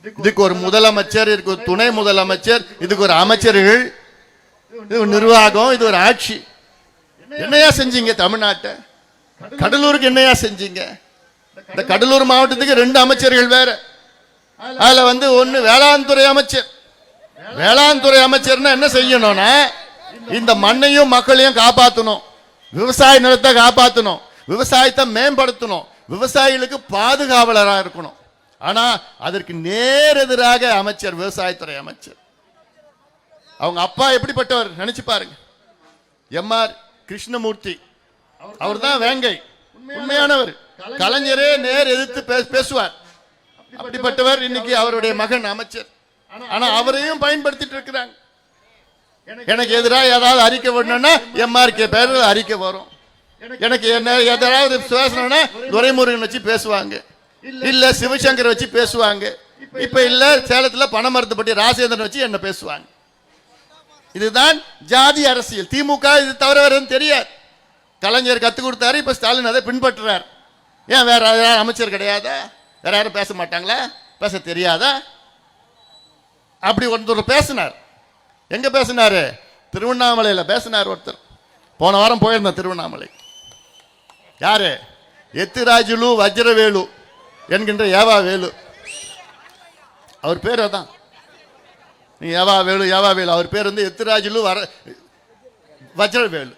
இதுக்கு ஒரு முதலமைச்சர், இதுக்கு ஒரு துணை முதலமைச்சர், இதுக்கு ஒரு அமைச்சர்கள், இது ஒரு நிர்வாகம், இது ஒரு ஆட்சி. என்னையா செஞ்சீங்க தமிழ்நாட்டை? கடலூருக்கு என்னையா செஞ்சீங்க? இந்த கடலூர் மாவட்டத்துக்கு 2 அமைச்சர்கள் வேற. அதுல ஒன்னு வேளாண் துறை அமைச்சர். வேளாண் துறை அமைச்சர்னா என்ன செய்யணும்னா, இந்த மண்ணையும் மக்களையும் காப்பாற்றணும், விவசாய நிலத்தை காப்பாற்றணும், விவசாயத்தை மேம்படுத்தணும், விவசாயிகளுக்கு பாதுகாவலராக இருக்கணும். ஆனா அதற்கு நேர் எதிராக அமைச்சர், விவசாயத்துறை அமைச்சர். அவங்க அப்பா எப்படிப்பட்டவர் நினைச்சு பாருங்க. எம்.ஆர். கிருஷ்ணமூர்த்தி, அவர் தான் வேங்கை, உண்மையானவர். கலைஞரே நேர் எதிர்த்து பேசுவார். அப்படிப்பட்டவர் இன்னைக்கு அவருடைய மகன் அமைச்சர். ஆனா அவரையும் பயன்படுத்திட்டு இருக்கிறாங்க. எனக்கு எதிராக ஏதாவது அறிக்கை வரணும்னா எம்.ஆர்.கே பேர் அறிக்கை வரும். எனக்கு என்ன எதாவது பேசணும்னா துரைமுருகன் வச்சு பேசுவாங்க, இல்ல சிவசங்கர் வச்சு பேசுவாங்க, இப்ப இல்ல சேலத்துல பணமரத்துப்பட்டி ராஜேந்திரன் வச்சு என்ன பேசுவாங்க. இதுதான் ஜாதி அரசியல். திமுக இது தவிர வேற தெரியாது. கலைஞர் கத்துக் கொடுத்தாரு, இப்ப ஸ்டாலின் அதை பின்பற்றுறார். ஏன் வேற யாரும் அமைச்சர் கிடையாதா? வேற யாரும் பேச மாட்டாங்களா? பேச தெரியாதா? அப்படி ஒருத்தர் பேசினார். எங்க பேசினாரு? திருவண்ணாமலையில பேசினார் ஒருத்தர். போன வாரம் போயிருந்த திருவண்ணாமலை. யாரு? எத்திராஜுலு வஜ்ரவேலு என்கின்ற ஏவா வேலு. அவர் பேர் அதான். ஏவா வேலு, ஏவா வேலு. அவர் பேர் எத்திராஜுலு வஜ்ரவேலு.